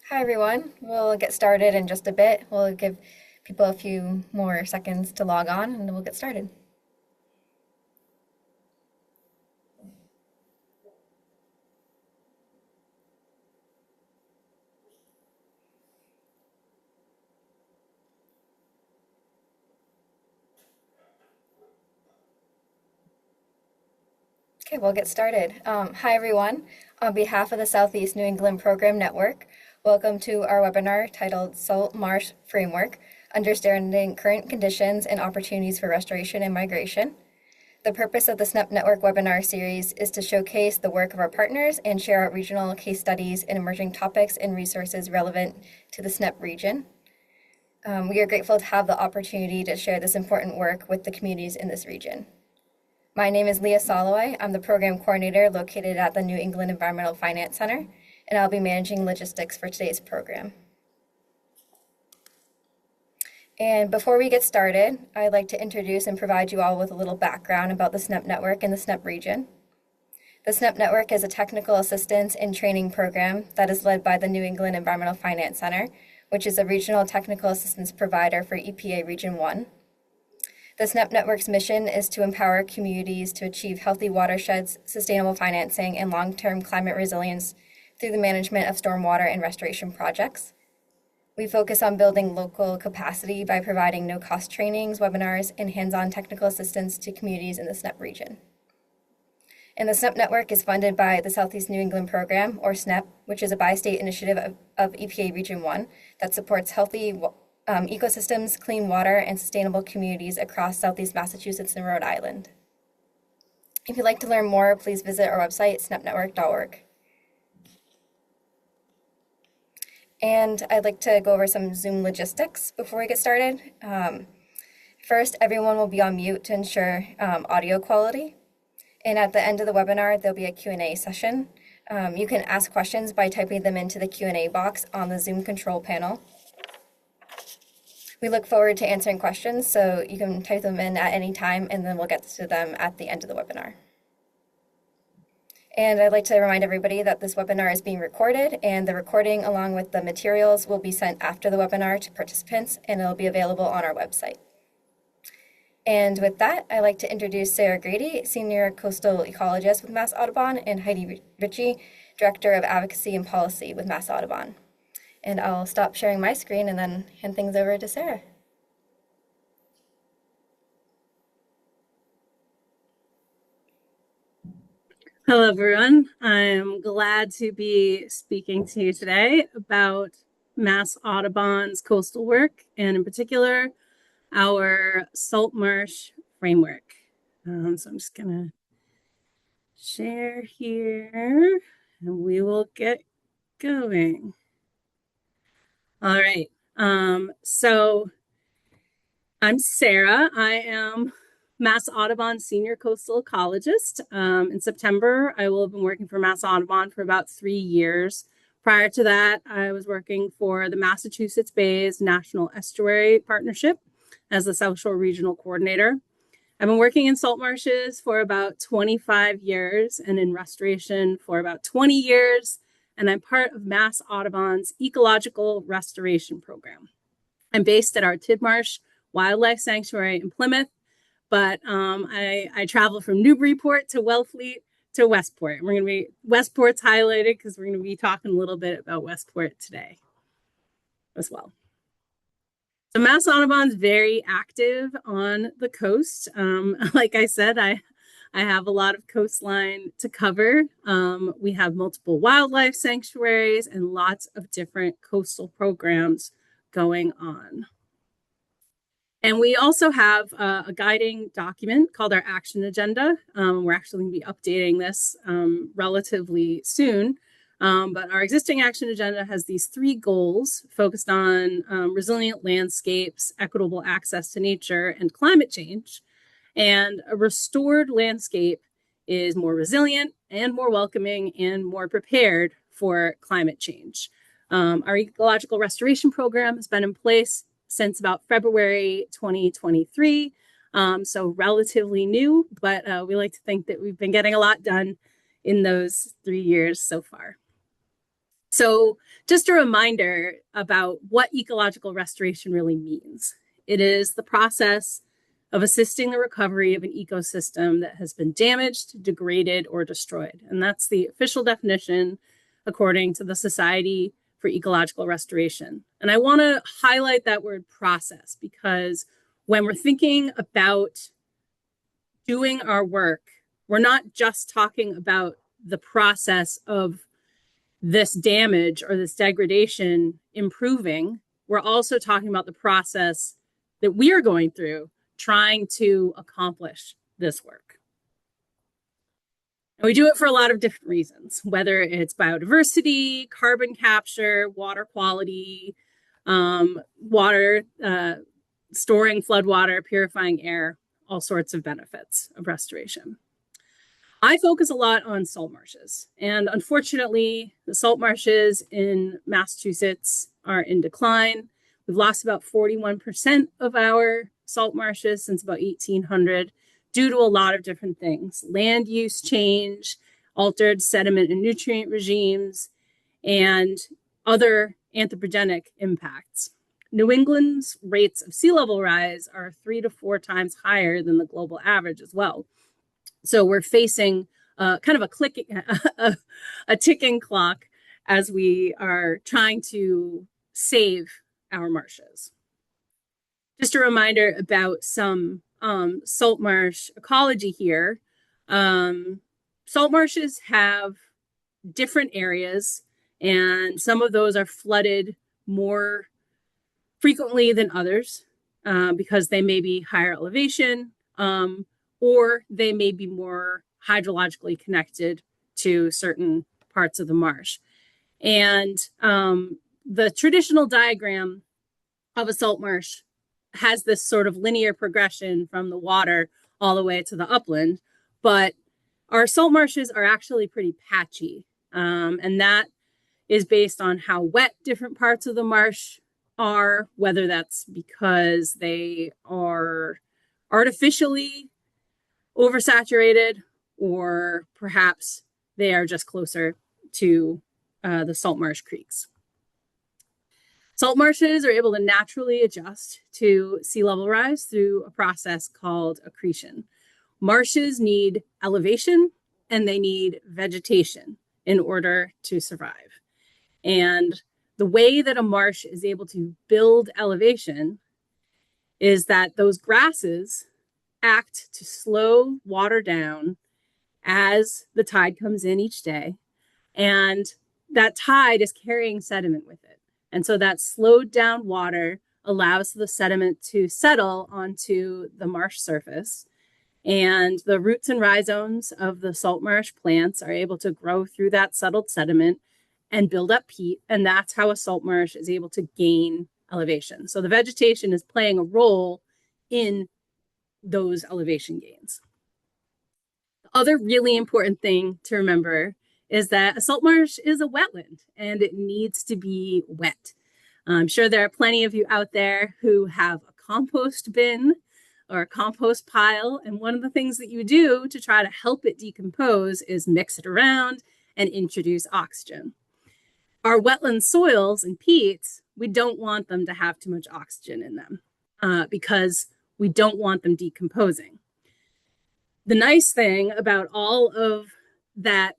Hi everyone. We'll get started in just a bit. We'll give people a few more seconds to log on and then we'll get started. Okay, we'll get started. Hi everyone. On behalf of the Southeast New England Program Network, welcome to our webinar titled Salt Marsh Framework, Understanding Current Conditions and Opportunities for Restoration and Migration. The purpose of the SNEP Network webinar series is to showcase the work of our partners and share our regional case studies and emerging topics and resources relevant to the SNEP region. We are grateful to have the opportunity to share this important work with the communities in this region. My name is Leah Soloway. I'm the program coordinator located at the New England Environmental Finance Center, and I'll be managing logistics for today's program. And before we get started, I'd like to introduce and provide you all with a little background about the SNEP Network and the SNEP region. The SNEP Network is a technical assistance and training program that is led by the New England Environmental Finance Center, which is a regional technical assistance provider for EPA Region 1. The SNEP Network's mission is to empower communities to achieve healthy watersheds, sustainable financing, and long-term climate resilience through the management of stormwater and restoration projects. We focus on building local capacity by providing no-cost trainings, webinars, and hands-on technical assistance to communities in the SNEP region. And the SNEP Network is funded by the Southeast New England Program, or SNEP, which is a bi-state initiative of EPA Region 1 that supports healthy ecosystems, clean water, and sustainable communities across Southeast Massachusetts and Rhode Island. If you'd like to learn more, please visit our website, snepnetwork.org. And I'd like to go over some Zoom logistics before we get started. First, everyone will be on mute to ensure audio quality. And at the end of the webinar, there'll be a Q&A session. You can ask questions by typing them into the Q&A box on the Zoom control panel. We look forward to answering questions, so you can type them in at any time, and then we'll get to them at the end of the webinar. And I'd like to remind everybody that this webinar is being recorded, and the recording, along with the materials, will be sent after the webinar to participants, and it'll be available on our website. And with that, I'd like to introduce Sarah Grady, Senior Coastal Ecologist with Mass Audubon, and Heidi Ritchie, Director of Advocacy and Policy with Mass Audubon. And I'll stop sharing my screen and then hand things over to Sarah. Hello, everyone. I'm glad to be speaking to you today about Mass Audubon's coastal work, and in particular, our salt marsh framework. So I'm just going to share here, and we will get going. All right. So I'm Sarah. I am Mass Audubon Senior Coastal Ecologist. In September, I will have been working for Mass Audubon for about 3 years. Prior to that, I was working for the Massachusetts Bays National Estuary Partnership as the South Shore Regional Coordinator. I've been working in salt marshes for about 25 years and in restoration for about 20 years, and I'm part of Mass Audubon's Ecological Restoration Program. I'm based at our Tidmarsh Wildlife Sanctuary in Plymouth, but I travel from Newburyport to Wellfleet to Westport. We're going to be, Westport's highlighted because we're going to be talking a little bit about Westport today as well. So Mass Audubon's very active on the coast. Like I said, I have a lot of coastline to cover. We have multiple wildlife sanctuaries and lots of different coastal programs going on. And we also have a guiding document called our action agenda. We're actually going to be updating this relatively soon. But our existing action agenda has these 3 goals focused on resilient landscapes, equitable access to nature, and climate change. And a restored landscape is more resilient and more welcoming and more prepared for climate change. Our ecological restoration program has been in place since about February 2023, so relatively new, but we like to think that we've been getting a lot done in those 3 years so far. So just a reminder about what ecological restoration really means. It is the process of assisting the recovery of an ecosystem that has been damaged, degraded, or destroyed. And that's the official definition according to the Society for Ecological Restoration. And I want to highlight that word process because when we're thinking about doing our work, we're not just talking about the process of this damage or this degradation improving. We're also talking about the process that we are going through trying to accomplish this work. And we do it for a lot of different reasons, whether it's biodiversity, carbon capture, water quality, water, storing floodwater, purifying air, all sorts of benefits of restoration. I focus a lot on salt marshes, and unfortunately, the salt marshes in Massachusetts are in decline. We've lost about 41% of our salt marshes since about 1800 due to a lot of different things: land use change, altered sediment and nutrient regimes, and other anthropogenic impacts. New England's rates of sea level rise are 3 to 4 times higher than the global average as well. So we're facing kind of a ticking clock as we are trying to save our marshes. Just a reminder about some salt marsh ecology here. Salt marshes have different areas, and some of those are flooded more frequently than others because they may be higher elevation, or they may be more hydrologically connected to certain parts of the marsh. And the traditional diagram of a salt marsh has this sort of linear progression from the water all the way to the upland, but our salt marshes are actually pretty patchy. And that is based on how wet different parts of the marsh are, whether that's because they are artificially oversaturated, or perhaps they are just closer to the salt marsh creeks. Salt marshes are able to naturally adjust to sea level rise through a process called accretion. Marshes need elevation and they need vegetation in order to survive. And the way that a marsh is able to build elevation is that those grasses act to slow water down as the tide comes in each day. And that tide is carrying sediment with it. And so that slowed down water allows the sediment to settle onto the marsh surface. And the roots and rhizomes of the salt marsh plants are able to grow through that settled sediment and build up peat. And that's how a salt marsh is able to gain elevation. So the vegetation is playing a role in those elevation gains. The other really important thing to remember is that a salt marsh is a wetland and it needs to be wet. I'm sure there are plenty of you out there who have a compost bin or a compost pile, and one of the things that you do to try to help it decompose is mix it around and introduce oxygen. Our wetland soils and peats, we don't want them to have too much oxygen in them because we don't want them decomposing. The nice thing about all of that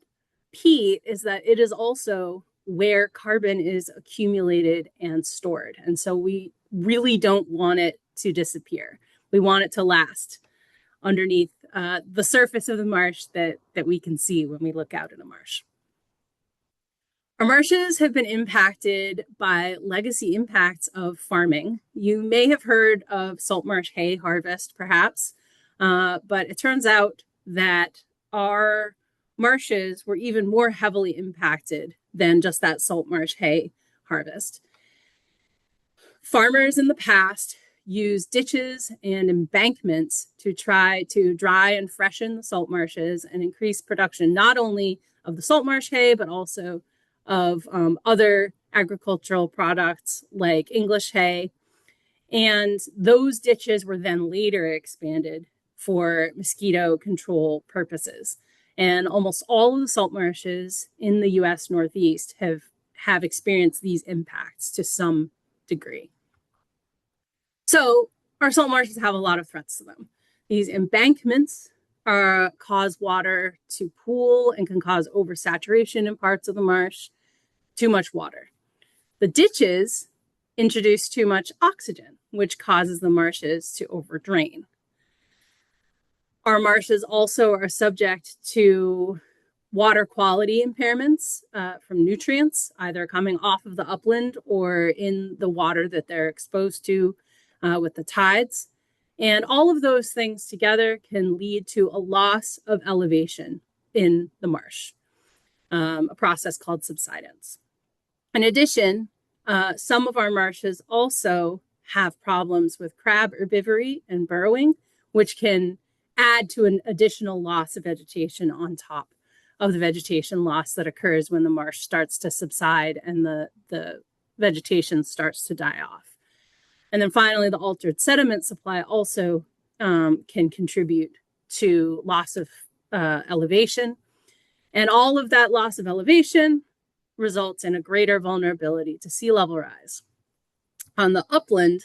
peat is that it is also where carbon is accumulated and stored. And so we really don't want it to disappear. We want it to last underneath the surface of the marsh that we can see when we look out in a marsh. Our marshes have been impacted by legacy impacts of farming. You may have heard of salt marsh hay harvest, perhaps, but it turns out that our marshes were even more heavily impacted than just that salt marsh hay harvest. Farmers in the past used ditches and embankments to try to dry and freshen the salt marshes and increase production, not only of the salt marsh hay, but also of other agricultural products like English hay. And those ditches were then later expanded for mosquito control purposes. And almost all of the salt marshes in the US Northeast have have experienced these impacts to some degree. So our salt marshes have a lot of threats to them. These embankments cause water to pool and can cause oversaturation in parts of the marsh, too much water. The ditches introduce too much oxygen, which causes the marshes to overdrain. Our marshes also are subject to water quality impairments from nutrients, either coming off of the upland or in the water that they're exposed to with the tides. And all of those things together can lead to a loss of elevation in the marsh, a process called subsidence. In addition, some of our marshes also have problems with crab herbivory and burrowing, which can add to an additional loss of vegetation on top of the vegetation loss that occurs when the marsh starts to subside and the vegetation starts to die off. And then finally, the altered sediment supply also can contribute to loss of elevation. And all of that loss of elevation results in a greater vulnerability to sea level rise. On the upland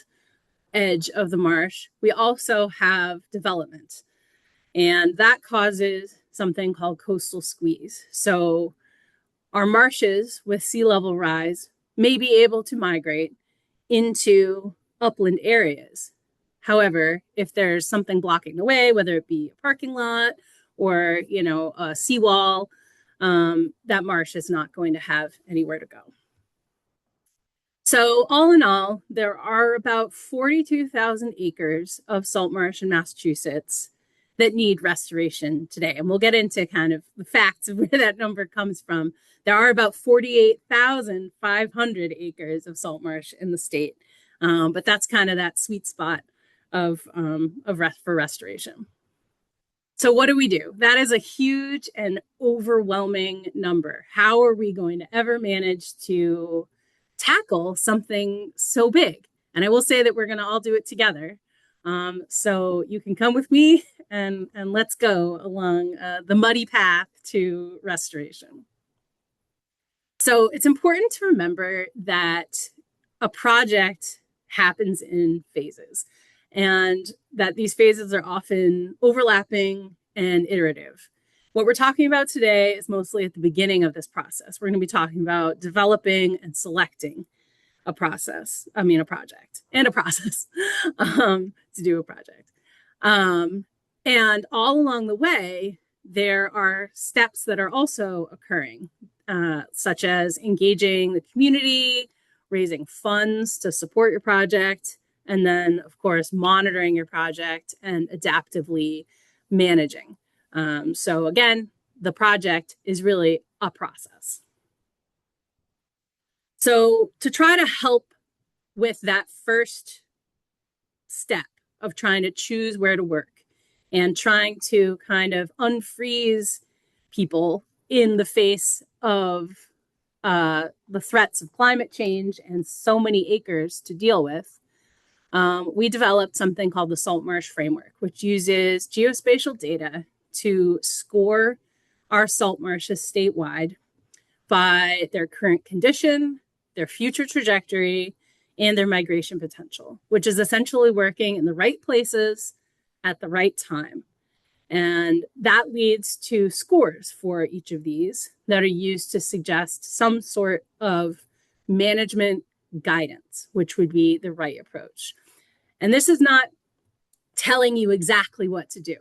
edge of the marsh, we also have development, and that causes something called coastal squeeze. So our marshes with sea level rise may be able to migrate into upland areas. However, if there's something blocking the way, whether it be a parking lot or, a seawall, that marsh is not going to have anywhere to go. So all in all, there are about 42,000 acres of salt marsh in Massachusetts that need restoration today. And we'll get into kind of the facts of where that number comes from. There are about 48,500 acres of salt marsh in the state. But that's kind of that sweet spot for restoration. So what do we do? That is a huge and overwhelming number. How are we going to ever manage to tackle something so big? And I will say that we're going to all do it together. So you can come with me and let's go along the muddy path to restoration. So it's important to remember that a project happens in phases, and that these phases are often overlapping and iterative. What we're talking about today is mostly at the beginning of this process. We're going to be talking about developing and selecting a project and a process to do a project. And all along the way, there are steps that are also occurring, such as engaging the community, raising funds to support your project, and then, of course, monitoring your project and adaptively managing. So again, the project is really a process. So to try to help with that first step of trying to choose where to work and trying to kind of unfreeze people in the face of the threats of climate change and so many acres to deal with, we developed something called the Salt Marsh Framework, which uses geospatial data to score our salt marshes statewide by their current condition, their future trajectory, and their migration potential, which is essentially working in the right places at the right time. And that leads to scores for each of these that are used to suggest some sort of management guidance, which would be the right approach. And this is not telling you exactly what to do.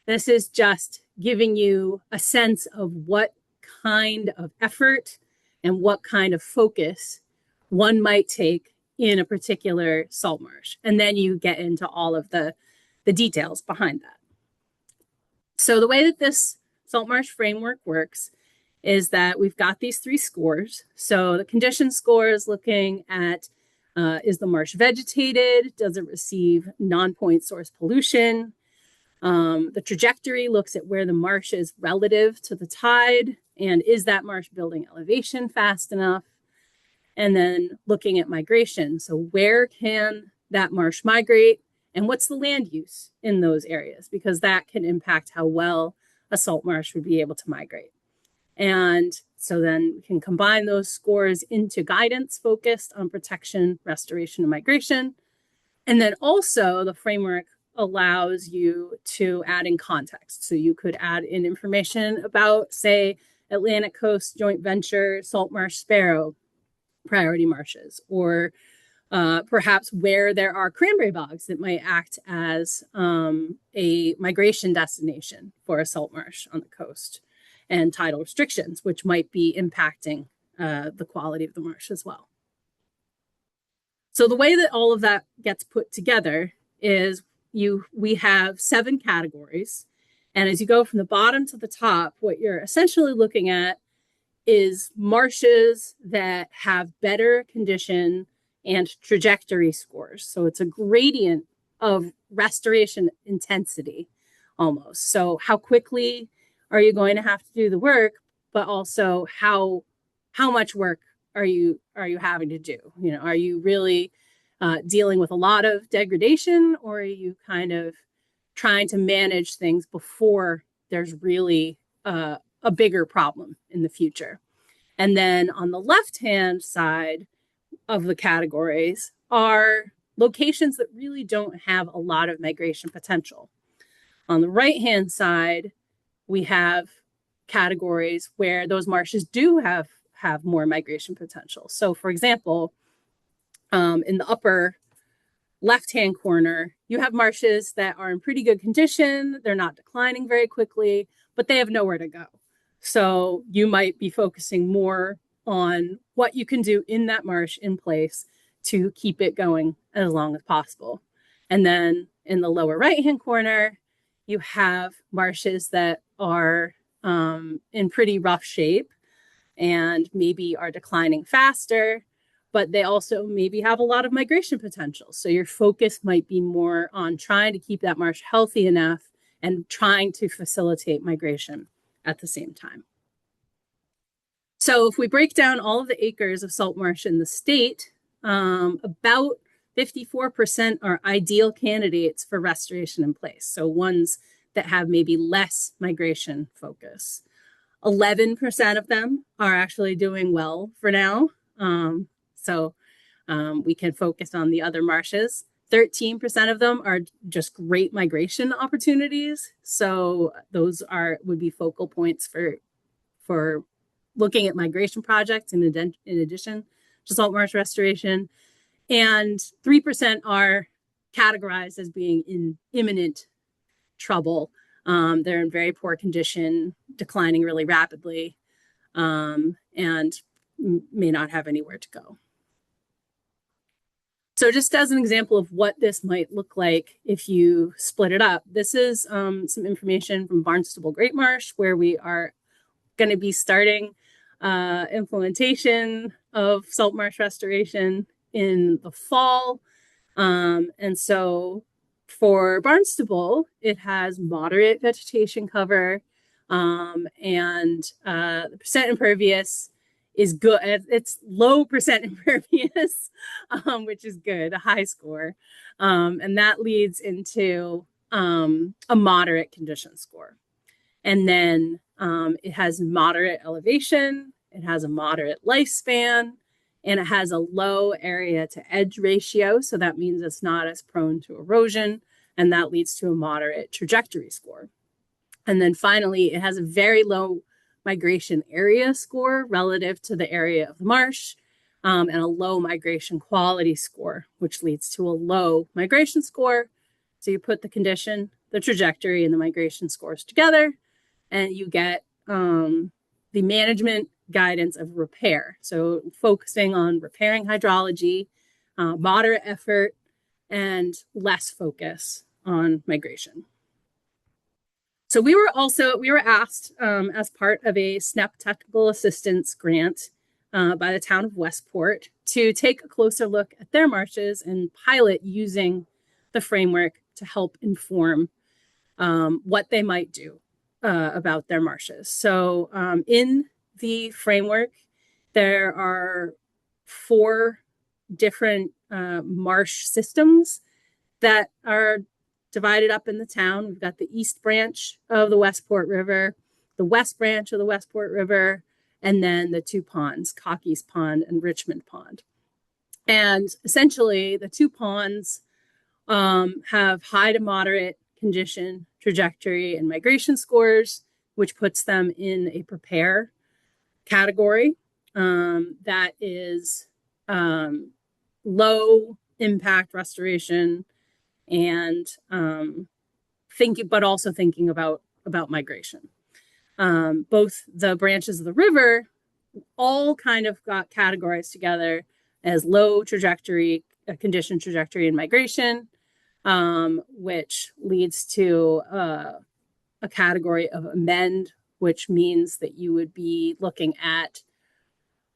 This is just giving you a sense of what kind of effort and what kind of focus one might take in a particular salt marsh. And then you get into all of the details behind that. So the way that this salt marsh framework works is that we've got these three scores. So the condition score is looking at, is the marsh vegetated? Does it receive non-point source pollution? The trajectory looks at where the marsh is relative to the tide, and is that marsh building elevation fast enough? And then looking at migration. So where can that marsh migrate? And what's the land use in those areas? Because that can impact how well a salt marsh would be able to migrate. And So then we can combine those scores into guidance focused on protection, restoration, and migration. And then also the framework allows you to add in context. So you could add in information about, say, Atlantic Coast Joint Venture Salt Marsh Sparrow priority marshes, or perhaps where there are cranberry bogs that might act as a migration destination for a salt marsh on the coast, and tidal restrictions, which might be impacting the quality of the marsh as well. So the way that all of that gets put together is we have 7 categories. And as you go from the bottom to the top, what you're essentially looking at is marshes that have better condition and trajectory scores. So it's a gradient of restoration intensity almost. So how quickly are you going to have to do the work, but also how much work are you having to do? You know, are you really dealing with a lot of degradation, or are you kind of trying to manage things before there's really a bigger problem in the future? And then on the left-hand side of the categories are locations that really don't have a lot of migration potential. On the right-hand side, we have categories where those marshes do have more migration potential. So for example, in the upper left-hand corner, you have marshes that are in pretty good condition. They're not declining very quickly, but they have nowhere to go. So you might be focusing more on what you can do in that marsh in place to keep it going as long as possible. And then in the lower right-hand corner, you have marshes that are in pretty rough shape and maybe are declining faster, but they also maybe have a lot of migration potential. So your focus might be more on trying to keep that marsh healthy enough and trying to facilitate migration at the same time. So if we break down all of the acres of salt marsh in the state, about 54% are ideal candidates for restoration in place. So ones that have maybe less migration focus. 11% of them are actually doing well for now. So we can focus on the other marshes. 13% of them are just great migration opportunities. So those would be focal points for looking at migration projects in addition to salt marsh restoration. And 3% are categorized as being in imminent trouble. They're in very poor condition, declining really rapidly, and may not have anywhere to go. So just as an example of what this might look like if you split it up, this is some information from Barnstable Great Marsh, where we are going to be starting implementation of salt marsh restoration in the fall. And so for Barnstable, it has moderate vegetation cover, and the percent impervious is good. It's low percent impervious, which is good, a high score. And that leads into a moderate condition score. And then it has moderate elevation, it has a moderate lifespan, and it has a low area to edge ratio. So that means it's not as prone to erosion, and that leads to a moderate trajectory score. And then finally, it has a very low migration area score relative to the area of the marsh, and a low migration quality score, which leads to a low migration score. So you put the condition, the trajectory, and the migration scores together, and you get the management guidance of repair. So focusing on repairing hydrology, moderate effort, and less focus on migration. So we were asked as part of a SNEP technical assistance grant by the town of Westport to take a closer look at their marshes and pilot using the framework to help inform what they might do about their marshes. So in the framework, there are 4 different marsh systems that are divided up in the town. We've got the east branch of the Westport River, the west branch of the Westport River, and then the two ponds, Cocky's Pond and Richmond Pond. And essentially, the two ponds have high to moderate condition, trajectory, and migration scores, which puts them in a prepare category that is low impact restoration and but also thinking about migration. Both the branches of the river all kind of got categorized together as low trajectory, condition, trajectory, and migration, which leads to a category of amend, which means that you would be looking at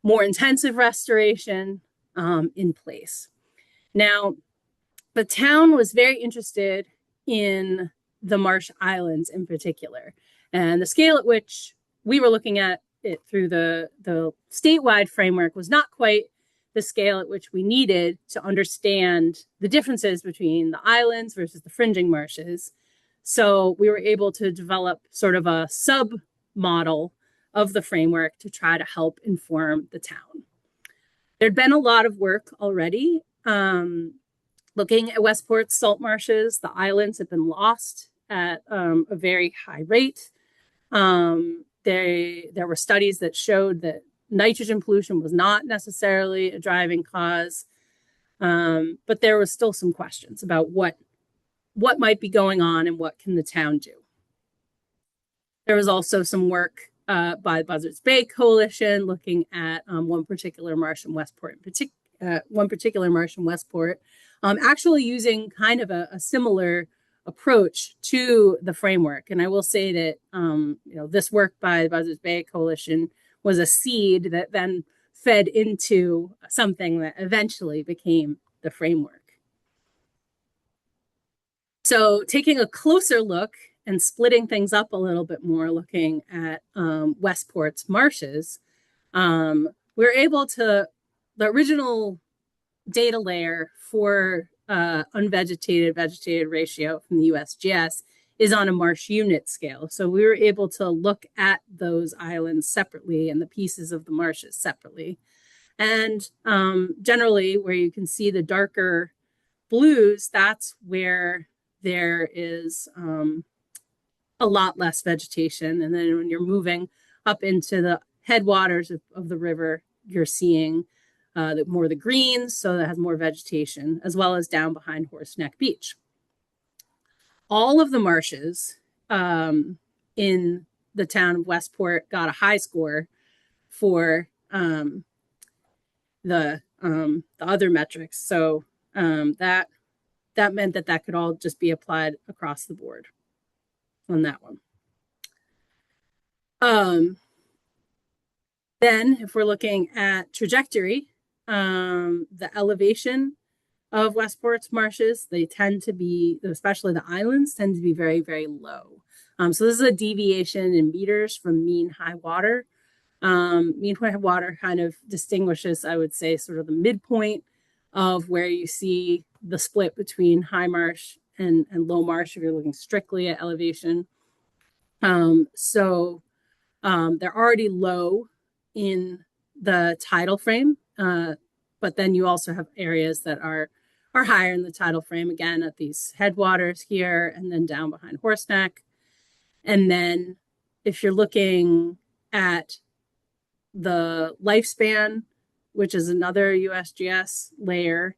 more intensive restoration in place. Now, the town was very interested in the marsh islands in particular, and the scale at which we were looking at it through the statewide framework was not quite the scale at which we needed to understand the differences between the islands versus the fringing marshes. So we were able to develop sort of a sub-model of the framework to try to help inform the town. There'd been a lot of work already looking at Westport's salt marshes. The islands have been lost at a very high rate. There were studies that showed that nitrogen pollution was not necessarily a driving cause, but there was still some questions about what might be going on and what can the town do. There was also some work by the Buzzards Bay Coalition looking at one particular marsh in Westport, actually using kind of a similar approach to the framework. And I will say that this work by the Buzzards Bay Coalition was a seed that then fed into something that eventually became the framework. So taking a closer look and splitting things up a little bit more, looking at Westport's marshes, we're able to, the original data layer for unvegetated vegetated ratio from the USGS is on a marsh unit scale. So we were able to look at those islands separately and the pieces of the marshes separately. And generally, where you can see the darker blues, that's where there is a lot less vegetation. And then when you're moving up into the headwaters of the river, you're seeing more of the greens, so that has more vegetation, as well as down behind Horse Neck Beach. All of the marshes in the town of Westport got a high score for the other metrics. So that meant that could all just be applied across the board on that one. Then if we're looking at trajectory, the elevation of Westport's marshes, they tend to be, especially the islands, tend to be very, very low. So this is a deviation in meters from mean high water. Mean high water kind of distinguishes, I would say, sort of the midpoint of where you see the split between high marsh and low marsh if you're looking strictly at elevation. So they're already low in the tidal frame, but then you also have areas that are higher in the tidal frame, again, at these headwaters here and then down behind Horse Neck. And then if you're looking at the lifespan, which is another USGS layer,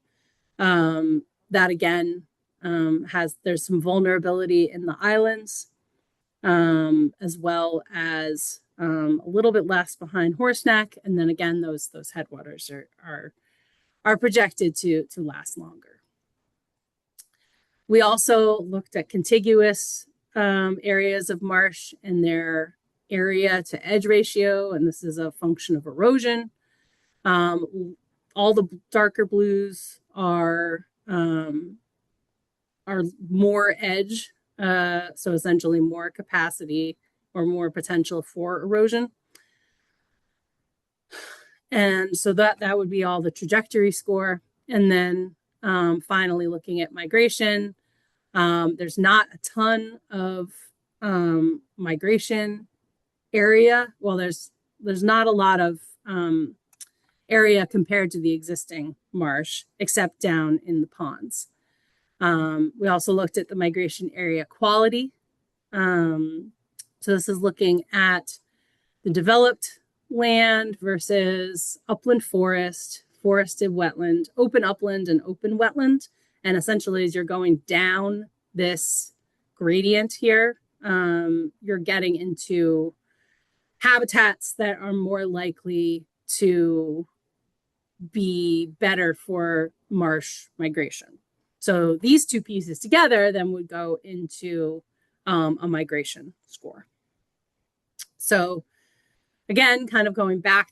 that again there's some vulnerability in the islands, as well as a little bit less behind Horse Neck. And then again, those headwaters are projected to last longer. We also looked at contiguous areas of marsh and their area to edge ratio, and this is a function of erosion. All the darker blues are more edge, so essentially more capacity or more potential for erosion. And so that would be all the trajectory score. And then finally looking at migration, there's not a ton of migration area. Well, there's there's not a lot of area compared to the existing marsh, except down in the ponds. We also looked at the migration area quality. So this is looking at the developed land versus upland forest, forested wetland, open upland, and open wetland. And essentially, as you're going down this gradient here, you're getting into habitats that are more likely to be better for marsh migration. So these two pieces together then would go into a migration score. So again, kind of going back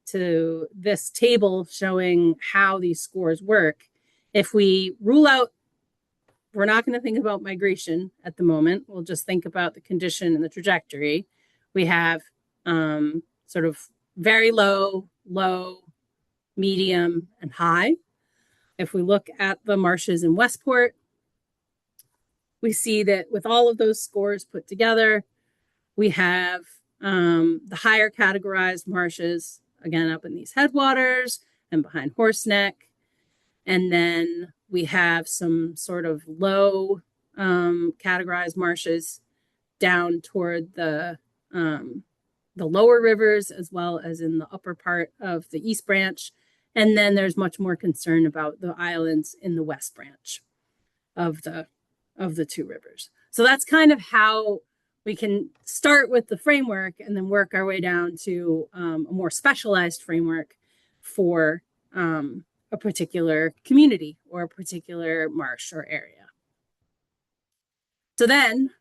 to this table showing how these scores work, if we rule out, we're not going to think about migration at the moment, we'll just think about the condition and the trajectory. We have sort of very low, low, medium, and high. If we look at the marshes in Westport, we see that with all of those scores put together, we have the higher categorized marshes, again, up in these headwaters and behind Horseneck. And then we have some sort of low categorized marshes down toward the lower rivers, as well as in the upper part of the East Branch. And then there's much more concern about the islands in the West Branch of the two rivers. So that's kind of how we can start with the framework and then work our way down to a more specialized framework for a particular community or a particular marsh or area. So then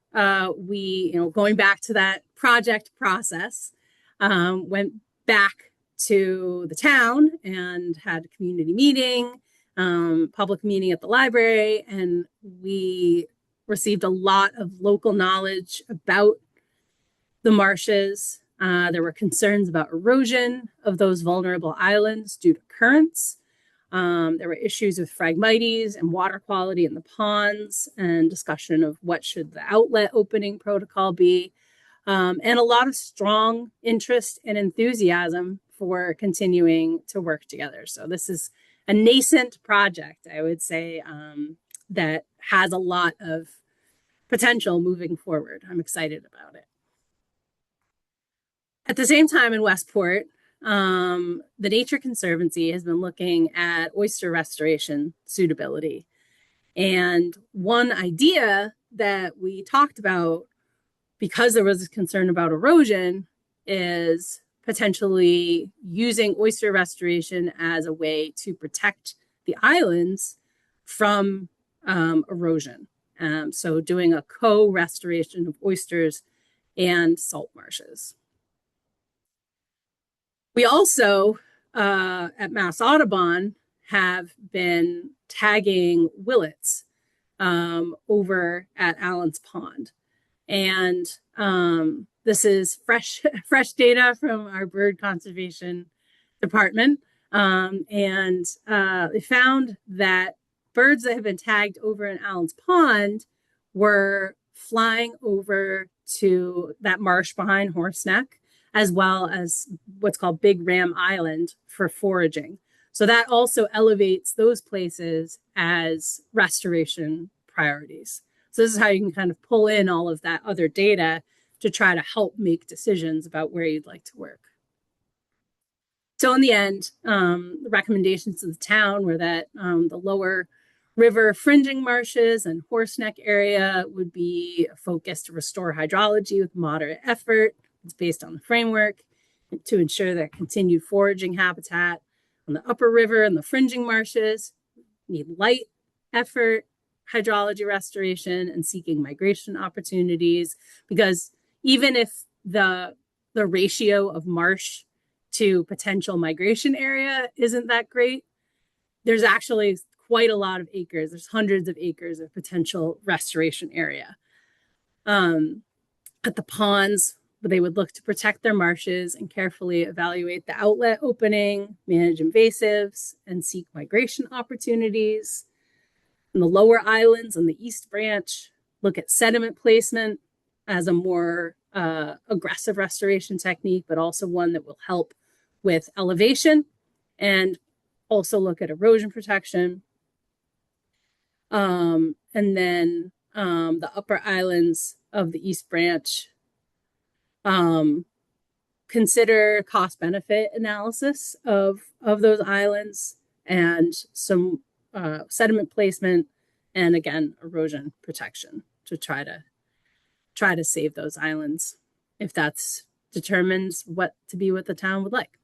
we, going back to that project process, went back to the town and had a community meeting, public meeting at the library, and we received a lot of local knowledge about the marshes. There were concerns about erosion of those vulnerable islands due to currents. There were issues with Phragmites and water quality in the ponds, and discussion of what should the outlet opening protocol be, and a lot of strong interest and enthusiasm for continuing to work together. So this is a nascent project, I would say, that has a lot of potential moving forward. I'm excited about it. At the same time in Westport, the Nature Conservancy has been looking at oyster restoration suitability. And one idea that we talked about, because there was a concern about erosion, is potentially using oyster restoration as a way to protect the islands from erosion. So doing a co-restoration of oysters and salt marshes. We also, at Mass Audubon, have been tagging willets over at Allen's Pond. And this is fresh data from our bird conservation department. And they found that birds that have been tagged over in Allen's Pond were flying over to that marsh behind Horseneck, as well as what's called Big Ram Island for foraging. So that also elevates those places as restoration priorities. So this is how you can kind of pull in all of that other data to try to help make decisions about where you'd like to work. So in the end, the recommendations to the town were that the lower river fringing marshes and Horseneck area would be a focus to restore hydrology with moderate effort. It's based on the framework to ensure that continued foraging habitat on the upper river and the fringing marshes need light effort, hydrology restoration, and seeking migration opportunities. Because even if the ratio of marsh to potential migration area isn't that great, there's actually quite a lot of acres. There's hundreds of acres of potential restoration area. At the ponds, they would look to protect their marshes and carefully evaluate the outlet opening, manage invasives, and seek migration opportunities. In the lower islands on the East Branch, look at sediment placement as a more aggressive restoration technique, but also one that will help with elevation and also look at erosion protection. And then the upper islands of the East Branch, consider cost benefit analysis of those islands and some sediment placement, and again erosion protection to try to save those islands if that's determines what the town would like.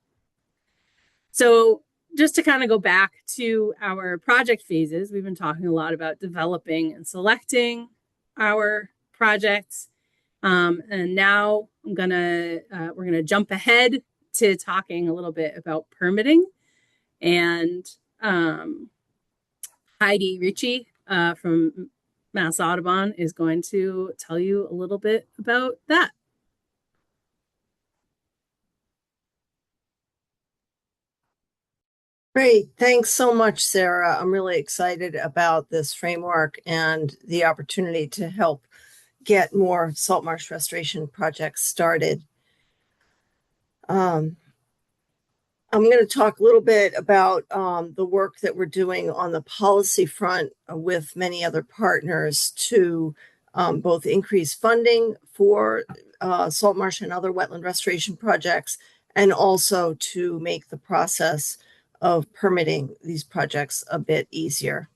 So just to kind of go back to our project phases, we've been talking a lot about developing and selecting our projects. And now we're gonna jump ahead to talking a little bit about permitting. And Heidi Ritchie from Mass Audubon is going to tell you a little bit about that. Great. Thanks so much, Sarah. I'm really excited about this framework and the opportunity to help get more salt marsh restoration projects started. I'm going to talk a little bit about the work that we're doing on the policy front with many other partners to both increase funding for salt marsh and other wetland restoration projects, and also to make the process of permitting these projects a bit easier.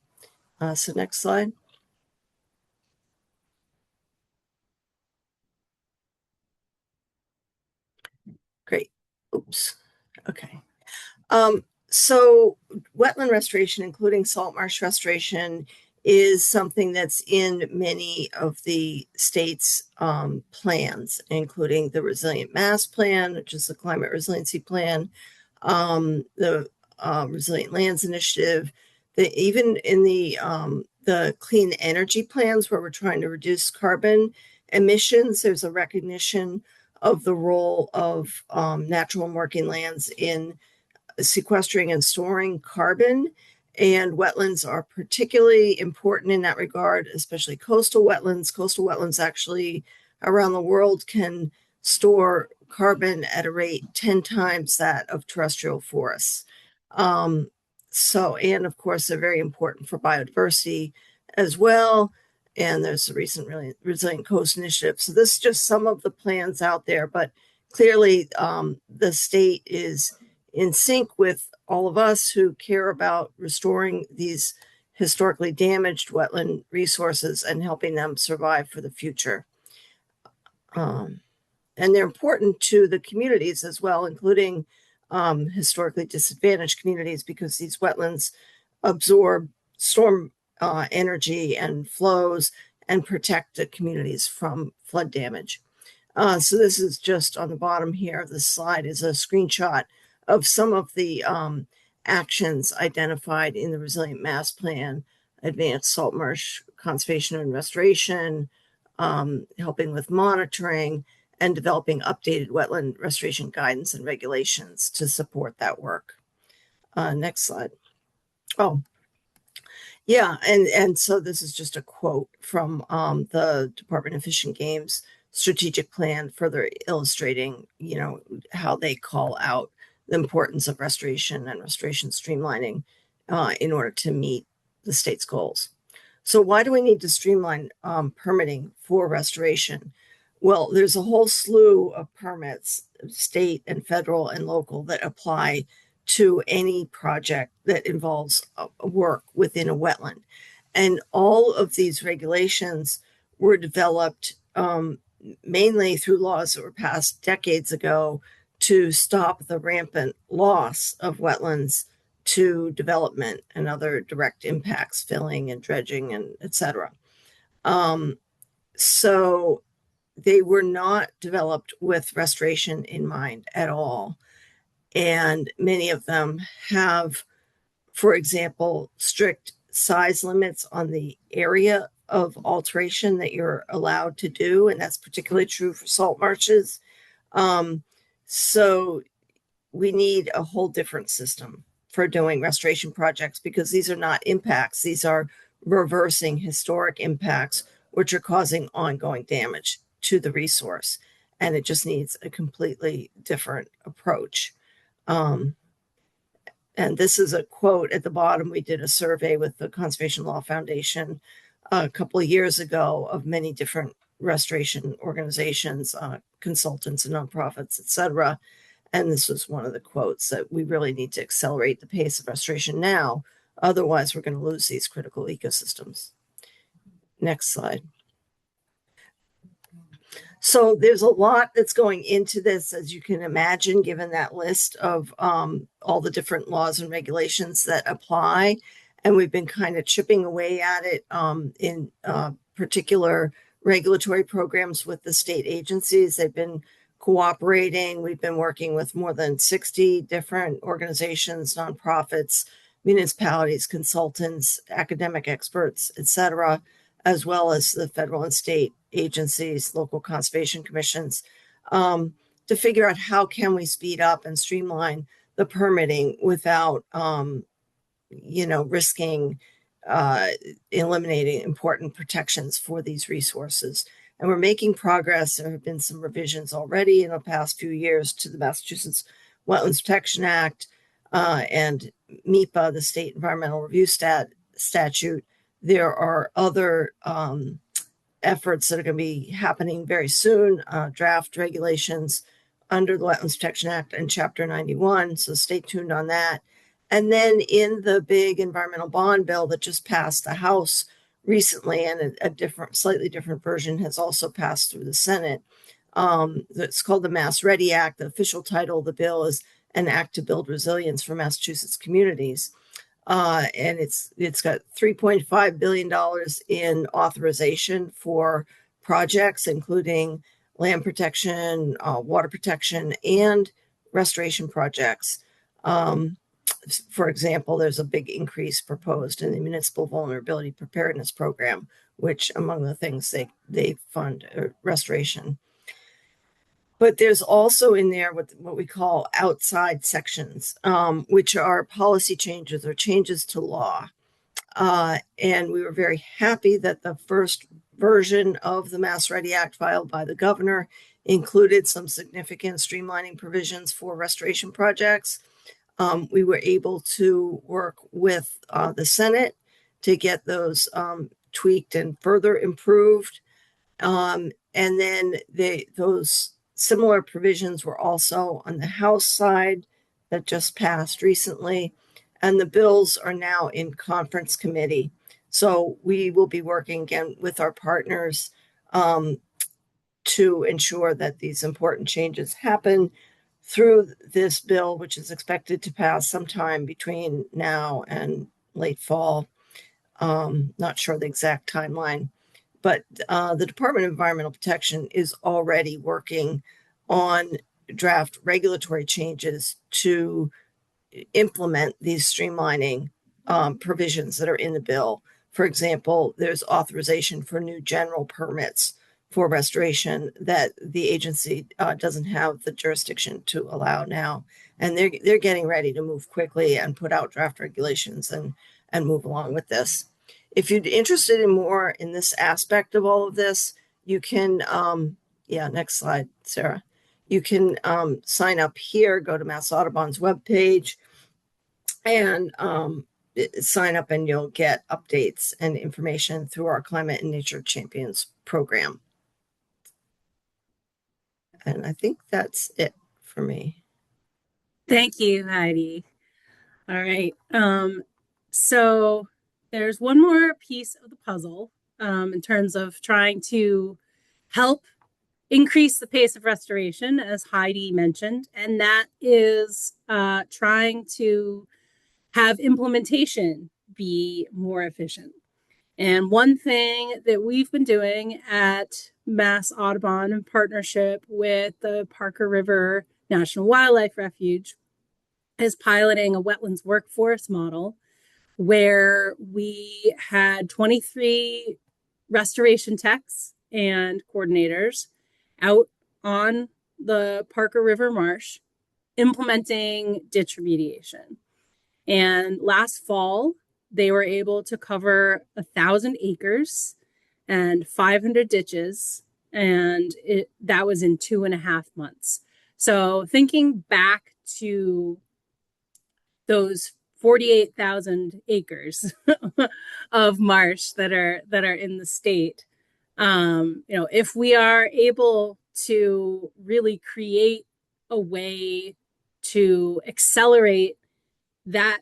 So next slide. Great. Oops. Okay. So wetland restoration, including salt marsh restoration, is something that's in many of the state's plans, including the Resilient Mass Plan, which is the Climate Resiliency Plan, the Resilient Lands Initiative, even in the clean energy plans where we're trying to reduce carbon emissions, there's a recognition of the role of natural and working lands in sequestering and storing carbon. And wetlands are particularly important in that regard, especially coastal wetlands. Coastal wetlands actually around the world can store carbon at a rate 10 times that of terrestrial forests. And of course, they're very important for biodiversity as well. And there's a recent Resilient Coast Initiative. So this is just some of the plans out there, but clearly the state is in sync with all of us who care about restoring these historically damaged wetland resources and helping them survive for the future. And they're important to the communities as well, including historically disadvantaged communities, because these wetlands absorb storm energy and flows and protect the communities from flood damage. So this is just on the bottom here of the slide is a screenshot of some of the actions identified in the Resilient Mass Plan: advanced salt marsh conservation and restoration, helping with monitoring, and developing updated wetland restoration guidance and regulations to support that work. Next slide. Oh, yeah, and so this is just a quote from the Department of Fish and Game's strategic plan, further illustrating, how they call out the importance of restoration and restoration streamlining in order to meet the state's goals. So why do we need to streamline permitting for restoration? Well, there's a whole slew of permits, state and federal and local, that apply to any project that involves work within a wetland. And all of these regulations were developed mainly through laws that were passed decades ago to stop the rampant loss of wetlands to development and other direct impacts, filling and dredging and et cetera. So they were not developed with restoration in mind at all. And many of them have, for example, strict size limits on the area of alteration that you're allowed to do. And that's particularly true for salt marshes. So we need a whole different system for doing restoration projects, because these are not impacts. These are reversing historic impacts, which are causing ongoing damage to the resource. and it just needs a completely different approach. And this is a quote at the bottom. We did a survey with the Conservation Law Foundation a couple of years ago of many different restoration organizations, consultants and nonprofits, etc. And this was one of the quotes, that we really need to accelerate the pace of restoration now. Otherwise, we're going to lose these critical ecosystems. Next slide. So there's a lot that's going into this, as you can imagine, given that list of all the different laws and regulations that apply. And we've been kind of chipping away at it in particular regulatory programs with the state agencies. They've been cooperating. We've been working with more than 60 different organizations, nonprofits, municipalities, consultants, academic experts, etc., as well as the federal and state agencies, local conservation commissions, to figure out how can we speed up and streamline the permitting without, risking eliminating important protections for these resources. And we're making progress. There have been some revisions already in the past few years to the Massachusetts Wetlands Protection Act and MEPA, the State Environmental Review Statute. There are other efforts that are going to be happening very soon, draft regulations under the Wetlands Protection Act and Chapter 91. So stay tuned on that. And then in the big environmental bond bill that just passed the House recently, and a different, slightly different version has also passed through the Senate. It's called the Mass Ready Act. The official title of the bill is An Act to Build Resilience for Massachusetts Communities. And it's got $3.5 billion in authorization for projects, including land protection, water protection, and restoration projects. For example, there's a big increase proposed in the Municipal Vulnerability Preparedness Program, which among the things they fund restoration. But there's also in there what we call outside sections, which are policy changes or changes to law. And we were very happy that the first version of the Mass Ready Act filed by the governor included some significant streamlining provisions for restoration projects. We were able to work with the Senate to get those tweaked and further improved. And then those similar provisions were also on the House side that just passed recently, and the bills are now in conference committee. So we will be working again with our partners to ensure that these important changes happen through this bill, which is expected to pass sometime between now and late fall. Not sure the exact timeline. But the Department of Environmental Protection is already working on draft regulatory changes to implement these streamlining provisions that are in the bill. For example, there's authorization for new general permits for restoration that the agency doesn't have the jurisdiction to allow now. And they're getting ready to move quickly and put out draft regulations and move along with this. If you're interested in more in this aspect of all of this, you can, next slide, Sarah. You can sign up here, go to Mass Audubon's webpage, and sign up, and you'll get updates and information through our Climate and Nature Champions program. And I think that's it for me. Thank you, Heidi. All right. So there's one more piece of the puzzle in terms of trying to help increase the pace of restoration, as Heidi mentioned, and that is trying to have implementation be more efficient. And one thing that we've been doing at Mass Audubon in partnership with the Parker River National Wildlife Refuge is piloting a wetlands workforce model where we had 23 restoration techs and coordinators out on the Parker River Marsh implementing ditch remediation. And last fall, they were able to cover 1,000 acres and 500 ditches and that was in 2.5 months. So thinking back to those 48,000 acres of marsh that are in the state, if we are able to really create a way to accelerate that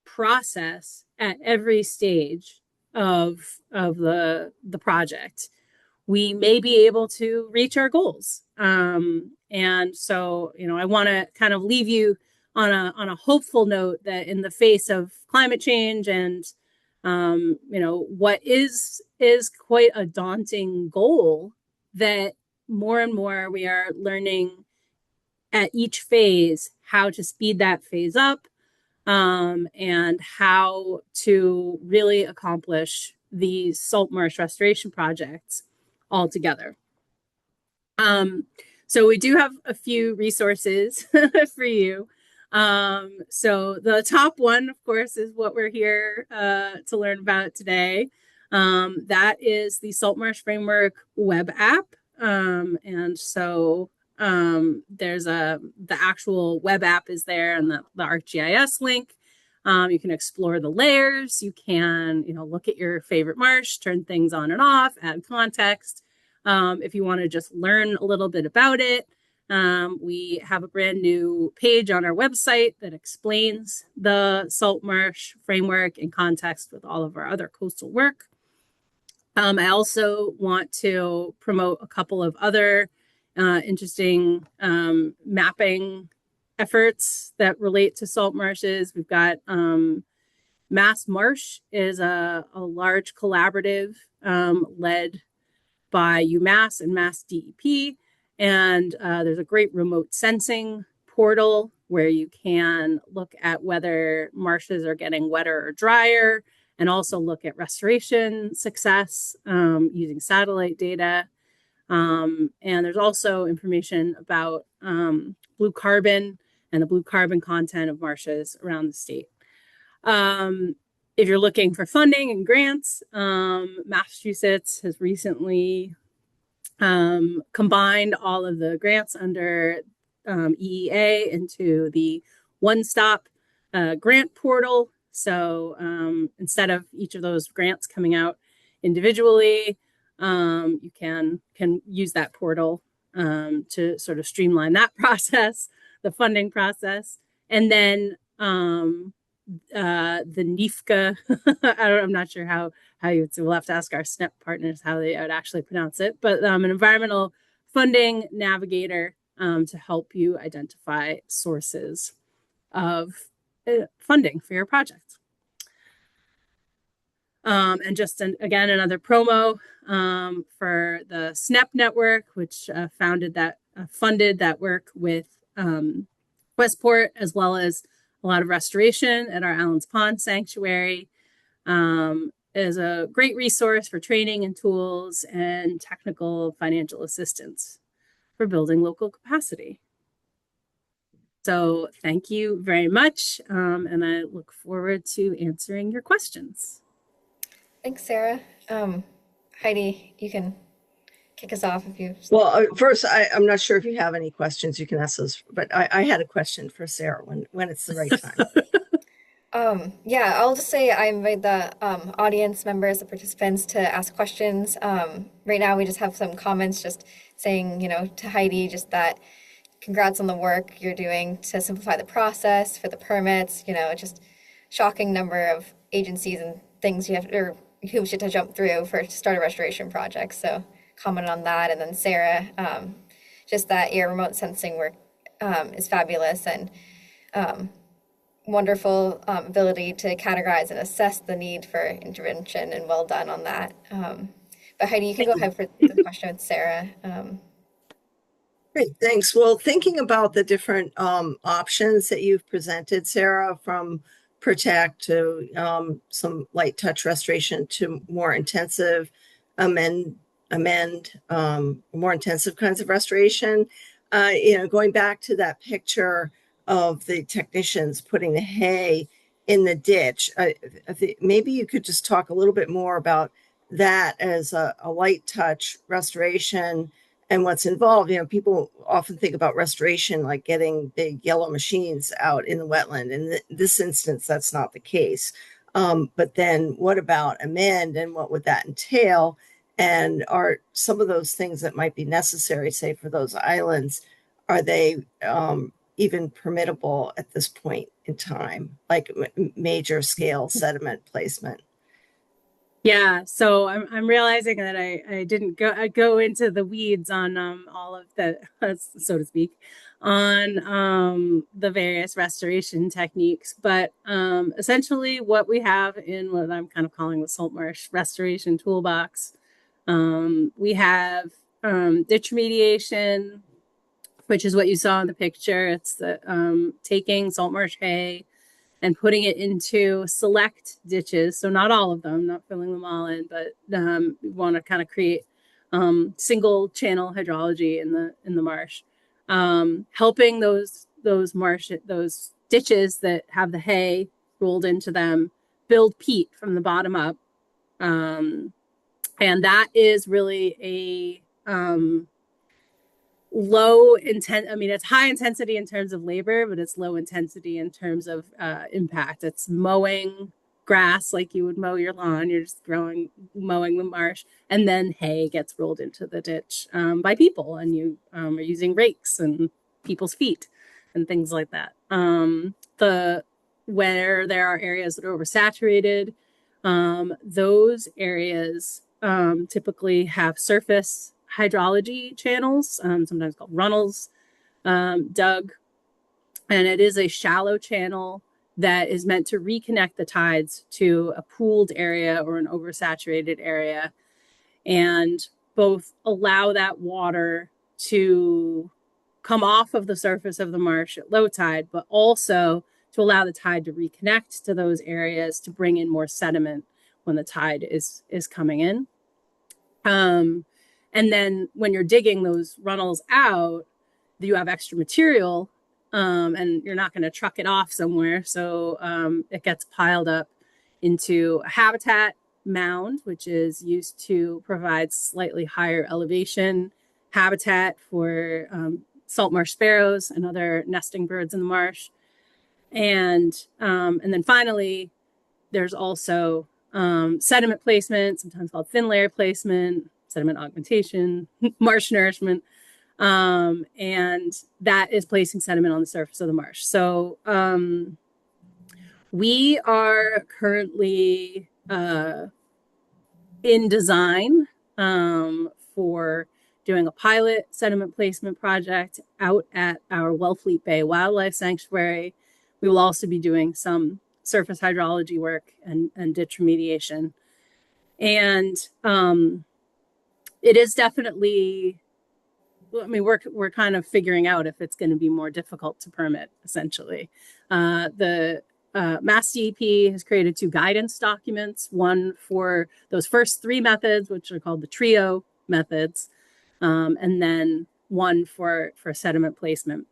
process at every stage of the project, we may be able to reach our goals. And so, I want to kind of leave you on a hopeful note that in the face of climate change and what is quite a daunting goal, that more and more we are learning at each phase how to speed that phase up, and how to really accomplish these salt marsh restoration projects all together. So we do have a few resources for you. So the top one, of course, is what we're here to learn about today. That is the Salt Marsh Framework web app. And so there's the actual web app is there, and the ArcGIS link. You can explore the layers. You can, look at your favorite marsh, turn things on and off, add context. If you want to just learn a little bit about it, we have a brand new page on our website that explains the Salt Marsh Framework in context with all of our other coastal work. I also want to promote a couple of other interesting mapping efforts that relate to salt marshes. We've got Mass Marsh is a large collaborative led by UMass and Mass DEP. And there's a great remote sensing portal where you can look at whether marshes are getting wetter or drier, and also look at restoration success using satellite data. And there's also information about blue carbon and the blue carbon content of marshes around the state. If you're looking for funding and grants, Massachusetts has recently combined all of the grants under EEA into the one-stop grant portal. So instead of each of those grants coming out individually, you can use that portal to sort of streamline that process, the funding process. And then the NIFCA, I'm not sure how we'll have to ask our SNP partners how they would actually pronounce it, but an environmental funding navigator to help you identify sources of funding for your project. And just again, another promo for the SNP network, which funded that work with Westport, as well as a lot of restoration at our Allen's Pond Sanctuary. Is a great resource for training and tools and technical financial assistance for building local capacity. So thank you very much, and I look forward to answering your questions. Thanks, Sarah. Heidi, you can kick us off if you... Well, first, I'm not sure if you have any questions. You can ask those, but I had a question for Sarah when it's the right time. Yeah, I'll just say I invite the audience members, the participants, to ask questions. Right now, we just have some comments just saying, to Heidi, just that congrats on the work you're doing to simplify the process for the permits. Just shocking number of agencies and things you have or hoops you have to jump through to start a restoration project. So comment on that. And then Sarah, just that your remote sensing work is fabulous and wonderful ability to categorize and assess the need for intervention, and well done on that. But Heidi, you can go ahead for the question with Sarah. Great, thanks. Well, thinking about the different options that you've presented, Sarah, from protect to some light touch restoration to more intensive amend, more intensive kinds of restoration, going back to that picture of the technicians putting the hay in the ditch. Maybe you could just talk a little bit more about that as a light touch restoration and what's involved. People often think about restoration like getting big yellow machines out in the wetland. In this instance, that's not the case. But then what about amend, and what would that entail? And are some of those things that might be necessary, say for those islands, are they even permittable at this point in time, like major scale sediment placement? Yeah, so I'm realizing that I didn't go into the weeds on all of the so to speak on the various restoration techniques, but essentially what we have in what I'm kind of calling the salt marsh restoration toolbox, we have ditch remediation, which is what you saw in the picture. It's the taking salt marsh hay and putting it into select ditches. So not all of them, not filling them all in, but we want to kind of create single channel hydrology in the marsh, helping those ditches that have the hay rolled into them build peat from the bottom up, and that is really a low intent. I mean, it's high intensity in terms of labor, but it's low intensity in terms of impact. It's mowing grass like you would mow your lawn. You're just mowing the marsh, and then hay gets rolled into the ditch by people, and you are using rakes and people's feet and things like that. Where there are areas that are oversaturated, those areas typically have surface hydrology channels, sometimes called runnels, dug. And it is a shallow channel that is meant to reconnect the tides to a pooled area or an oversaturated area, and both allow that water to come off of the surface of the marsh at low tide, but also to allow the tide to reconnect to those areas to bring in more sediment when the tide is coming in. And then when you're digging those runnels out, you have extra material, and you're not going to truck it off somewhere. So it gets piled up into a habitat mound, which is used to provide slightly higher elevation habitat for salt marsh sparrows and other nesting birds in the marsh. And then finally, there's also sediment placement, sometimes called thin layer placement, sediment augmentation, marsh nourishment, and that is placing sediment on the surface of the marsh. So we are currently in design for doing a pilot sediment placement project out at our Wellfleet Bay Wildlife Sanctuary. We will also be doing some surface hydrology work and ditch remediation. And it is definitely, I mean, we're kind of figuring out if it's going to be more difficult to permit, essentially. The Mass DEP has created 2 guidance documents, one for those first 3 methods, which are called the TRIO methods, and then one for sediment placement.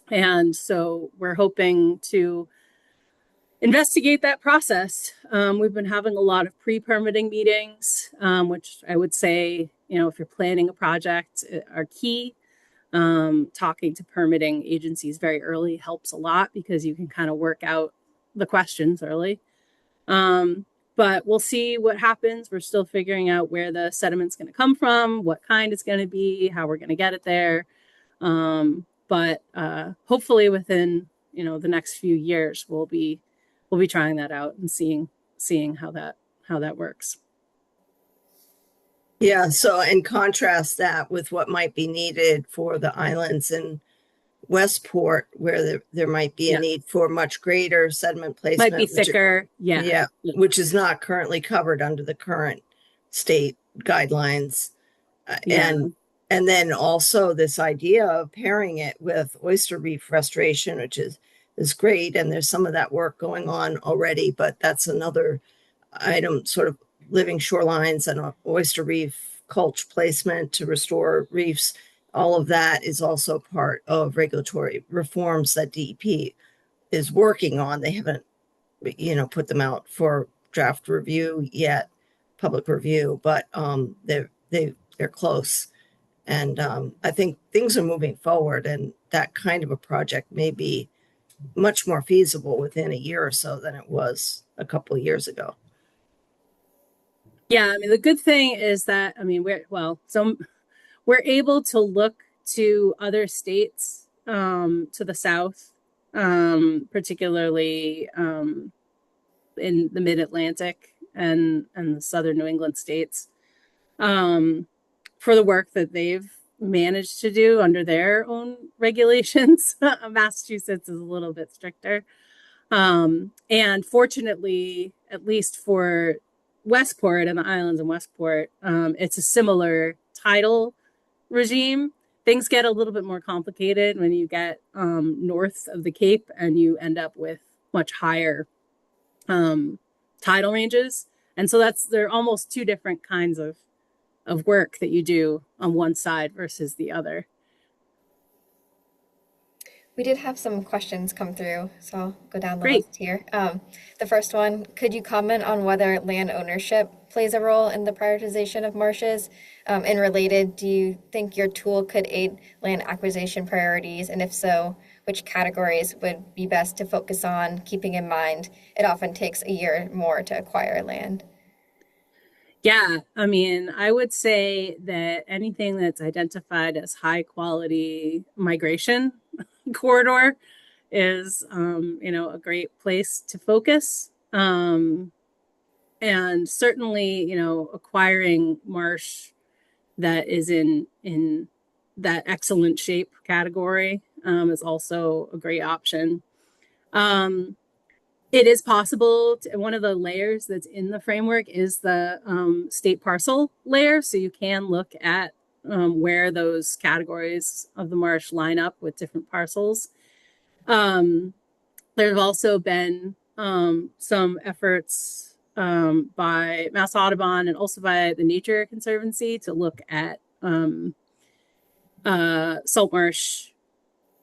And so we're hoping to investigate that process. We've been having a lot of pre-permitting meetings, which I would say, if you're planning a project, are key. Talking to permitting agencies very early helps a lot because you can kind of work out the questions early. But we'll see what happens. We're still figuring out where the sediment's going to come from, what kind it's going to be, how we're going to get it there. But hopefully within the next few years, we'll be trying that out and seeing how that works. Yeah, so and contrast that with what might be needed for the islands in Westport, where there might be a need for much greater sediment placement. Might be thicker, which is not currently covered under the current state guidelines. And then also this idea of pairing it with oyster reef restoration, which is great, and there's some of that work going on already, but that's another item, sort of living shorelines and oyster reef culch placement to restore reefs. All of that is also part of regulatory reforms that DEP is working on. They haven't, put them out for draft review yet, public review, but they're close. And I think things are moving forward, and that kind of a project may be much more feasible within a year or so than it was a couple of years ago. Yeah, I mean, the good thing is that, I mean, we're able to look to other states to the south, particularly in the mid-Atlantic and the southern New England states, for the work that they've managed to do under their own regulations. Massachusetts is a little bit stricter. And fortunately, at least for Westport and the islands in Westport, it's a similar tidal regime. Things get a little bit more complicated when you get north of the Cape and you end up with much higher tidal ranges. And so they're almost two different kinds of work that you do on one side versus the other. We did have some questions come through, so I'll go down the Great. list here. The first one, could you comment on whether land ownership plays a role in the prioritization of marshes? And related, do you think your tool could aid land acquisition priorities? And if so, which categories would be best to focus on, keeping in mind it often takes a year or more to acquire land? Yeah, I mean, I would say that anything that's identified as high quality migration corridor is, a great place to focus. And certainly, acquiring marsh that is in that excellent shape category is also a great option. It is possible one of the layers that's in the framework is the state parcel layer. So you can look at where those categories of the marsh line up with different parcels. There have also been some efforts by Mass Audubon and also by the Nature Conservancy to look at salt marsh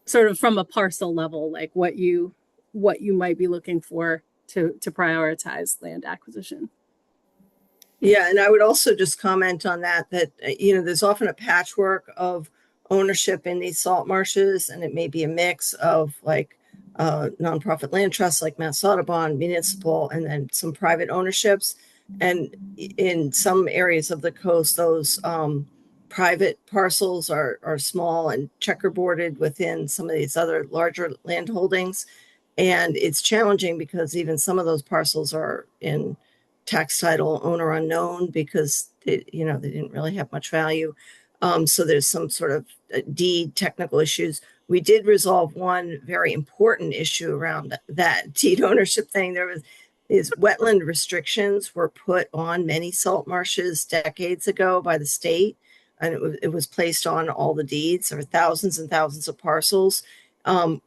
sort of from a parcel level, like what you might be looking for to prioritize land acquisition. Yeah, and I would also just comment on that there's often a patchwork of ownership in these salt marshes, and it may be a mix of like nonprofit land trusts like Mass Audubon, municipal, and then some private ownerships. And in some areas of the coast, those private parcels are small and checkerboarded within some of these other larger land holdings. And it's challenging because even some of those parcels are in tax title owner unknown because they didn't really have much value. So there's some sort of deed technical issues. We did resolve one very important issue around that deed ownership thing. There was these wetland restrictions were put on many salt marshes decades ago by the state, and it was placed on all the deeds. There were thousands and thousands of parcels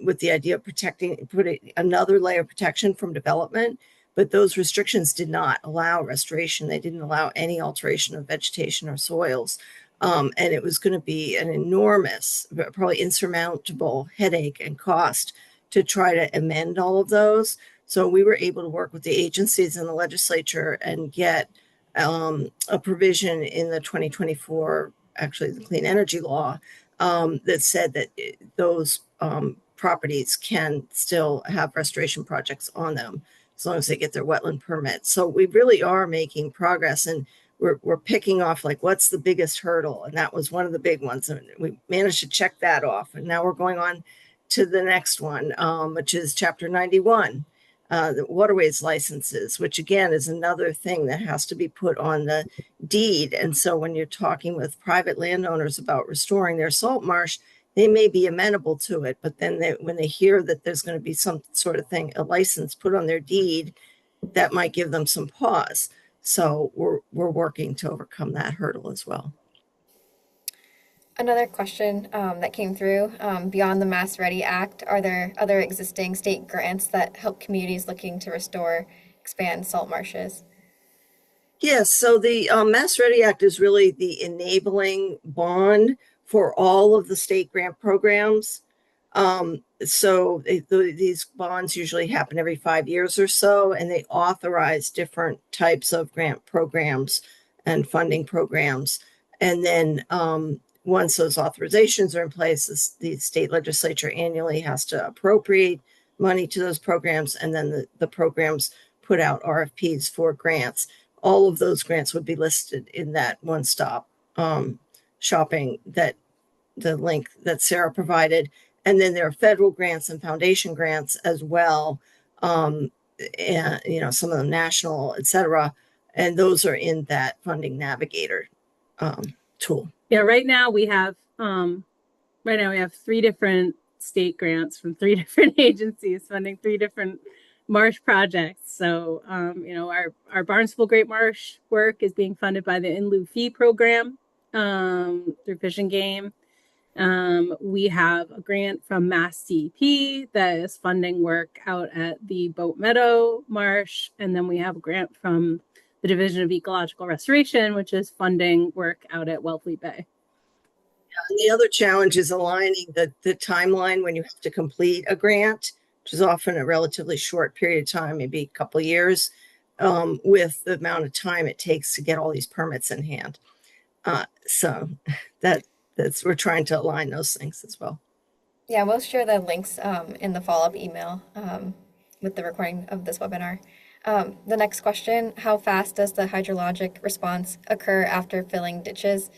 with the idea of putting another layer of protection from development. But those restrictions did not allow restoration. They didn't allow any alteration of vegetation or soils. And it was going to be an enormous, probably insurmountable headache and cost to try to amend all of those. So we were able to work with the agencies and the legislature and get a provision in the 2024, actually the Clean Energy Law, that said that those properties can still have restoration projects on them as long as they get their wetland permit. So we really are making progress, and we're picking off like what's the biggest hurdle, and that was one of the big ones, and we managed to check that off. And now we're going on to the next one, which is Chapter 91, the waterways licenses, which again is another thing that has to be put on the deed. And so when you're talking with private landowners about restoring their salt marsh, they may be amenable to it, but then when they hear that there's going to be some sort of thing, a license put on their deed, that might give them some pause. So we're working to overcome that hurdle as well. Another question that came through, beyond the Mass Ready Act, are there other existing state grants that help communities looking to restore, expand salt marshes? Yes, so the Mass Ready Act is really the enabling bond for all of the state grant programs. so these bonds usually happen every 5 years or so, and they authorize different types of grant programs and funding programs. And then once those authorizations are in place, the state legislature annually has to appropriate money to those programs, and then the programs put out RFPs for grants. All of those grants would be listed in that one-stop shopping, that the link that Sarah provided. And then there are federal grants and foundation grants as well. And, some of them national, et cetera. And those are in that funding navigator tool. Yeah, right now we have 3 different state grants from 3 different agencies funding 3 different marsh projects. So, our Barnstable Great Marsh work is being funded by the In Lieu Fee program through Fish and Game. We have a grant from Mass DEP that is funding work out at the Boat Meadow Marsh. And then we have a grant from the Division of Ecological Restoration, which is funding work out at Wellfleet Bay. And the other challenge is aligning the timeline when you have to complete a grant, which is often a relatively short period of time, maybe a couple of years, with the amount of time it takes to get all these permits in hand. So we're trying to align those things as well. Yeah, we'll share the links in the follow-up email with the recording of this webinar. The next question, how fast does the hydrologic response occur after filling ditches?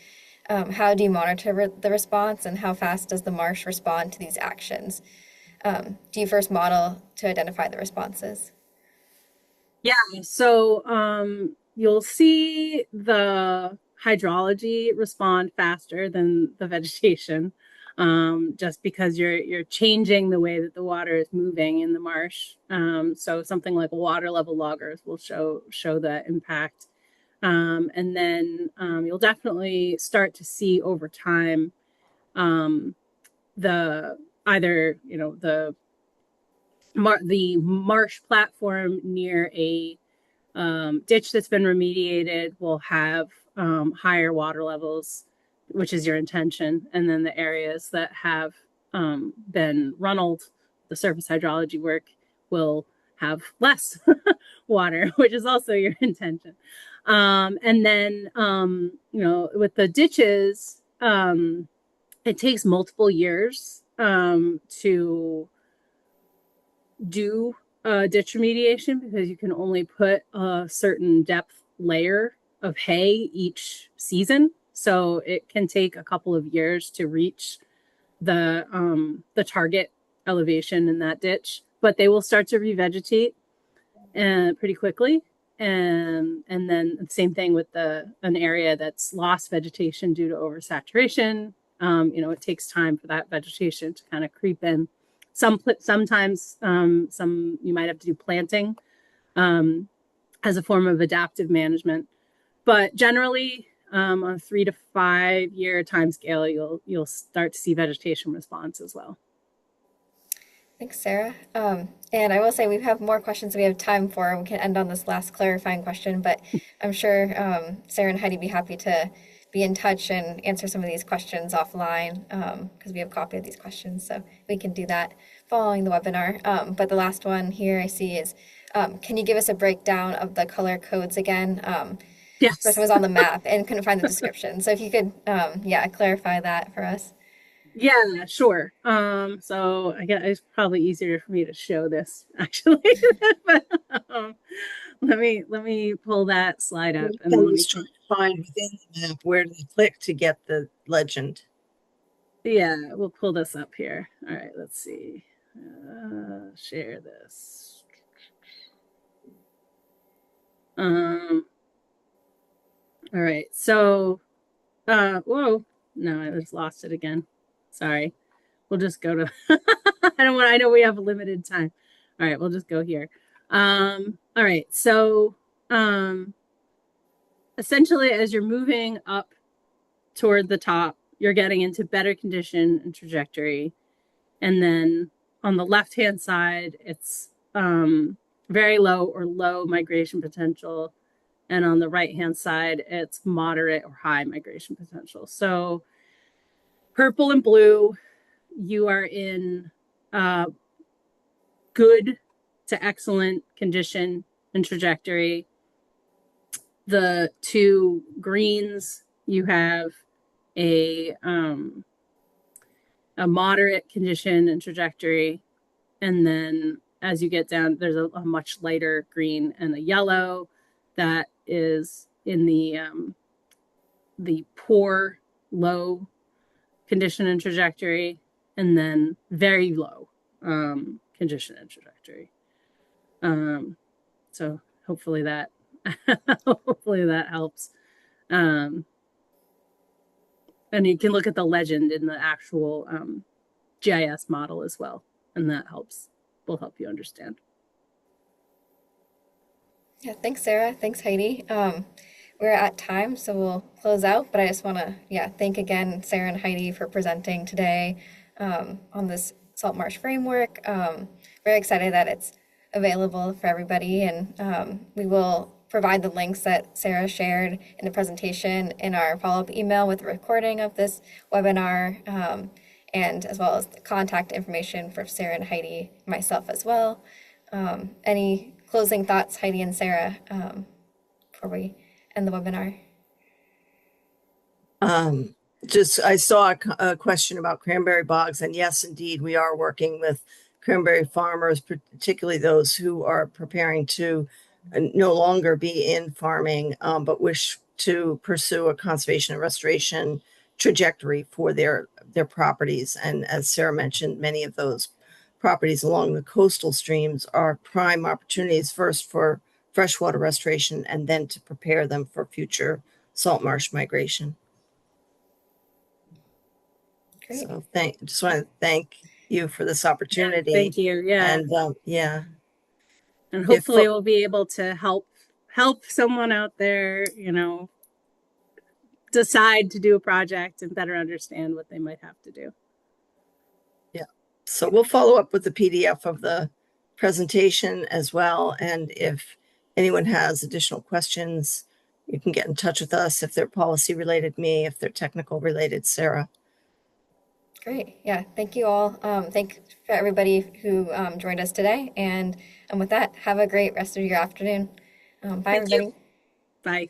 How do you monitor the response, and how fast does the marsh respond to these actions? Do you first model to identify the responses? Yeah, so you'll see the hydrology respond faster than the vegetation, just because you're changing the way that the water is moving in the marsh. So something like water level loggers will show that impact. And then you'll definitely start to see over time the marsh platform near a ditch that's been remediated will have higher water levels, which is your intention. And then the areas that have been runneled, the surface hydrology work, will have less water, which is also your intention. And then, with the ditches, it takes multiple years to do ditch remediation, because you can only put a certain depth layer of hay each season. So it can take a couple of years to reach the target elevation in that ditch, but they will start to revegetate pretty quickly. And then the same thing with an area that's lost vegetation due to oversaturation. It takes time for that vegetation to kind of creep in. Sometimes you might have to do planting as a form of adaptive management, but generally on a 3 to 5 year time scale, you'll start to see vegetation response as well. Thanks, Sarah. And I will say we have more questions we have time for. We can end on this last clarifying question, but I'm sure Sarah and Heidi would be happy to be in touch and answer some of these questions offline, because we have a copy of these questions, so we can do that following the webinar. But the last one here I see is, can you give us a breakdown of the color codes again? Yes. This person was on the map and couldn't find the description. So if you could, clarify that for us. Yeah, sure. So I guess it's probably easier for me to show this actually. But, let me pull that slide up. And then we try to find within the map where to click to get the legend. Yeah, we'll pull this up here. All right, let's see. Share this. All right, so whoa, no, I just lost it again. Sorry. We'll just go to I know we have a limited time. All right, we'll just go here. All right, so essentially as you're moving up toward the top, you're getting into better condition and trajectory. And then on the left-hand side, it's very low or low migration potential. And on the right-hand side, it's moderate or high migration potential. So purple and blue, you are in good to excellent condition and trajectory. The two greens, you have a moderate condition and trajectory, and then as you get down, there's a much lighter green and a yellow that is in the poor, low condition and trajectory, and then very low condition and trajectory. So hopefully that hopefully that helps. And you can look at the legend in the actual GIS model as well, and that will help you understand. Yeah, thanks, Sarah. Thanks, Heidi. We're at time, so we'll close out. But I just want to, thank again Sarah and Heidi for presenting today on this salt marsh framework. Very excited that it's available for everybody, and we will provide the links that Sarah shared in the presentation in our follow-up email with the recording of this webinar, and as well as the contact information for Sarah and Heidi, myself as well. Any closing thoughts, Heidi and Sarah, before we end the webinar? I saw a question about cranberry bogs, and yes, indeed, we are working with cranberry farmers, particularly those who are preparing to no longer be in farming, but wish to pursue a conservation and restoration trajectory for their properties. And as Sarah mentioned, many of those properties along the coastal streams are prime opportunities, first for freshwater restoration and then to prepare them for future salt marsh migration. Great. So just want to thank you for this opportunity. Thank you. Yeah. And and hopefully we'll be able to help someone out there, decide to do a project and better understand what they might have to do. Yeah. So we'll follow up with the PDF of the presentation as well. And if anyone has additional questions, you can get in touch with us if they're policy related, me, if they're technical related, Sarah. Great. Yeah. Thank you all. Thank for everybody who joined us today. And with that, have a great rest of your afternoon. Bye, everybody. Bye.